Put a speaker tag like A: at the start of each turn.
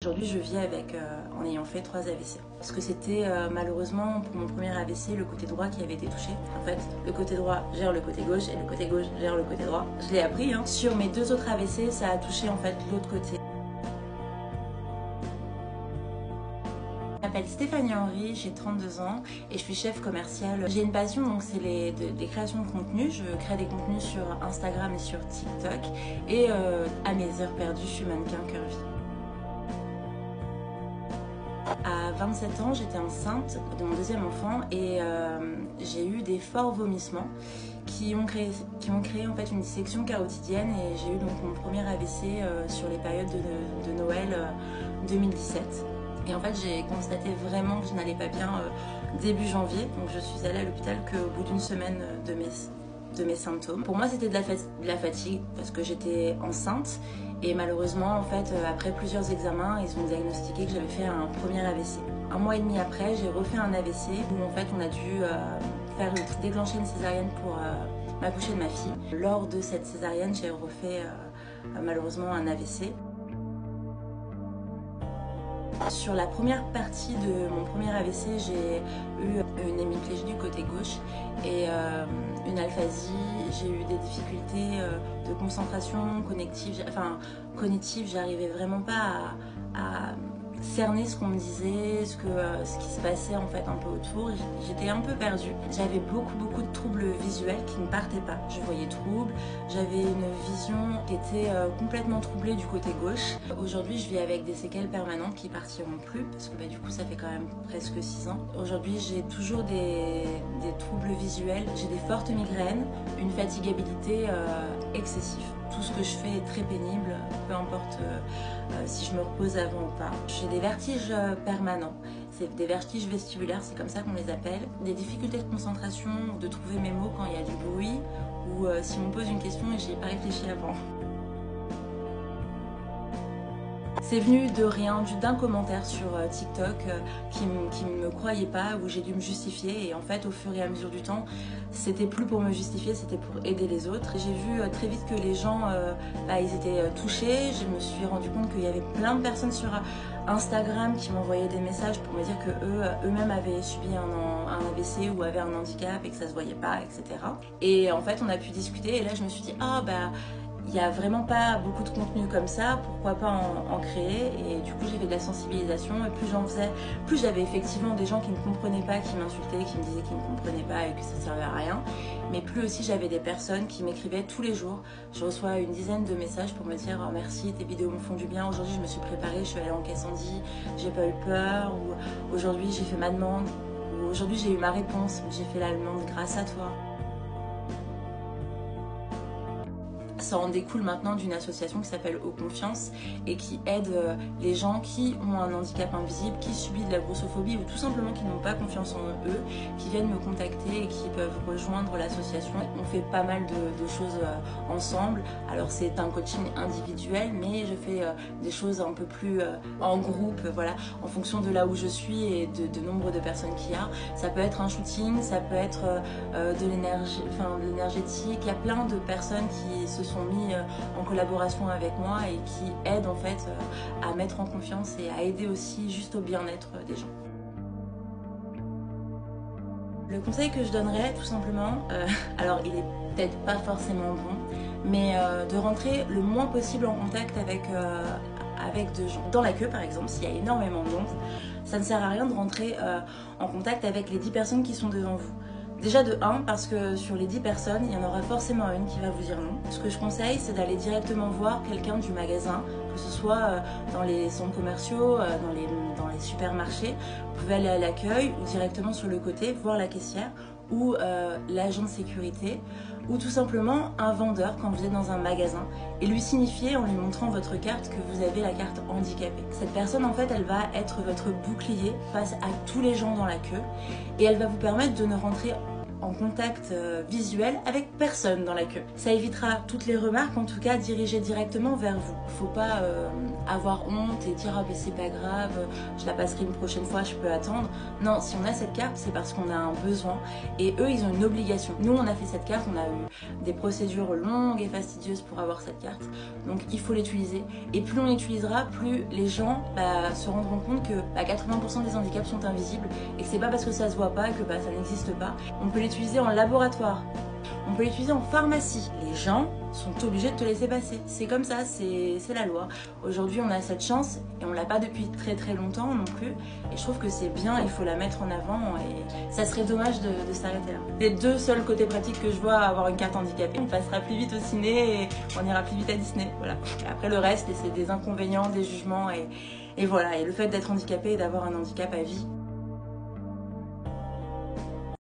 A: Aujourd'hui, je vis avec, en ayant fait 3 AVC. Parce que c'était malheureusement pour mon premier AVC le côté droit qui avait été touché. En fait, le côté droit gère le côté gauche et le côté gauche gère le côté droit. Je l'ai appris. Sur mes 2 autres AVC, ça a touché en fait l'autre côté. Je m'appelle Stéphanie Henry, j'ai 32 ans et je suis chef commercial. J'ai une passion, donc c'est des créations de contenu. Je crée des contenus sur Instagram et sur TikTok. Et à mes heures perdues, je suis mannequin curvy. À 27 ans, j'étais enceinte de mon deuxième enfant et j'ai eu des forts vomissements qui m'ont créé en fait une dissection carotidienne et j'ai eu donc mon premier AVC sur les périodes de Noël 2017. Et en fait, j'ai constaté vraiment que je n'allais pas bien début janvier, donc je suis allée à l'hôpital qu'au bout d'une semaine de mes symptômes. Pour moi, c'était de la fatigue parce que j'étais enceinte et malheureusement, en fait, après plusieurs examens, ils ont diagnostiqué que j'avais fait un premier AVC. Un mois et demi après, j'ai refait un AVC où en fait, on a dû déclencher une césarienne pour m'accoucher de ma fille. Lors de cette césarienne, j'ai refait malheureusement un AVC. Sur la première partie de mon premier AVC, j'ai eu une hémiplégie du côté gauche et une aphasie. J'ai eu des difficultés de concentration cognitive. J'arrivais vraiment pas à cerner ce qu'on me disait, ce qui se passait en fait un peu autour. J'étais un peu perdue. J'avais beaucoup de troubles visuels qui ne partaient pas. Je voyais trouble, j'avais une vision qui était complètement troublée du côté gauche. Aujourd'hui, je vis avec des séquelles permanentes qui partiront plus parce que du coup, ça fait quand même presque 6 ans. Aujourd'hui, j'ai toujours des troubles visuels, j'ai des fortes migraines, une fatigabilité excessive. Tout ce que je fais est très pénible, peu importe si je me repose avant ou pas. J'ai des vertiges permanents, c'est des vertiges vestibulaires, c'est comme ça qu'on les appelle. Des difficultés de concentration, de trouver mes mots quand il y a du bruit ou si on me pose une question et que j'y ai pas réfléchi avant. C'est venu de rien, d'un commentaire sur TikTok qui ne me croyait pas, où j'ai dû me justifier. Et en fait, au fur et à mesure du temps, c'était plus pour me justifier, c'était pour aider les autres. J'ai vu très vite que les gens, ils étaient touchés. Je me suis rendu compte qu'il y avait plein de personnes sur Instagram qui m'envoyaient des messages pour me dire que eux-mêmes avaient subi un AVC ou avaient un handicap et que ça se voyait pas, etc. Et en fait, on a pu discuter. Et là, je me suis dit, il n'y a vraiment pas beaucoup de contenu comme ça, pourquoi pas en créer. Et du coup, j'ai fait de la sensibilisation et plus j'en faisais, plus j'avais effectivement des gens qui ne comprenaient pas, qui m'insultaient, qui me disaient qu'ils ne comprenaient pas et que ça ne servait à rien. Mais plus aussi j'avais des personnes qui m'écrivaient tous les jours. Je reçois une dizaine de messages pour me dire oh, merci, tes vidéos me font du bien. Aujourd'hui, je me suis préparée, je suis allée en Cassandie, j'ai pas eu peur. Ou aujourd'hui, j'ai fait ma demande. Ou aujourd'hui, j'ai eu ma réponse, j'ai fait la demande grâce à toi. Ça en découle maintenant d'une association qui s'appelle Eau Confiance et qui aide les gens qui ont un handicap invisible, qui subissent de la grossophobie ou tout simplement qui n'ont pas confiance en eux, qui viennent me contacter et qui peuvent rejoindre l'association. On fait pas mal de choses ensemble. Alors c'est un coaching individuel, mais je fais des choses un peu plus en groupe, voilà, en fonction de là où je suis et de nombre de personnes qu'il y a. Ça peut être un shooting, ça peut être de l'énergétique. Il y a plein de personnes qui se sont mis en collaboration avec moi et qui aident en fait à mettre en confiance et à aider aussi juste au bien-être des gens. Le conseil que je donnerais tout simplement, alors il est peut-être pas forcément bon, mais de rentrer le moins possible en contact avec de gens. Dans la queue par exemple, s'il y a énormément de monde, ça ne sert à rien de rentrer en contact avec les 10 personnes qui sont devant vous. Déjà de 1, parce que sur les 10 personnes, il y en aura forcément une qui va vous dire non. Ce que je conseille, c'est d'aller directement voir quelqu'un du magasin, que ce soit dans les centres commerciaux, dans les supermarchés. Vous pouvez aller à l'accueil ou directement sur le côté, voir la caissière ou l'agent de sécurité ou tout simplement un vendeur quand vous êtes dans un magasin et lui signifier en lui montrant votre carte que vous avez la carte handicapée. Cette personne en fait elle va être votre bouclier face à tous les gens dans la queue et elle va vous permettre de ne rentrer en contact visuel avec personne dans la queue. Ça évitera toutes les remarques, en tout cas dirigées directement vers vous. Faut pas avoir honte et dire ah ben c'est pas grave, je la passerai une prochaine fois, je peux attendre. Non, si on a cette carte, c'est parce qu'on a un besoin et eux ils ont une obligation. Nous on a fait cette carte, on a eu des procédures longues et fastidieuses pour avoir cette carte, donc il faut l'utiliser. Et plus on l'utilisera, plus les gens se rendront compte que 80% des handicaps sont invisibles et que c'est pas parce que ça se voit pas que ça n'existe pas. On peut l'utiliser en laboratoire, on peut l'utiliser en pharmacie. Les gens sont obligés de te laisser passer. C'est comme ça, c'est la loi. Aujourd'hui, on a cette chance et on l'a pas depuis très longtemps non plus. Et je trouve que c'est bien, il faut la mettre en avant et ça serait dommage de s'arrêter là. Les deux seuls côtés pratiques que je vois à avoir une carte handicapée, on passera plus vite au ciné et on ira plus vite à Disney. Voilà. Et après le reste, c'est des inconvénients, des jugements et voilà. Et le fait d'être handicapé et d'avoir un handicap à vie.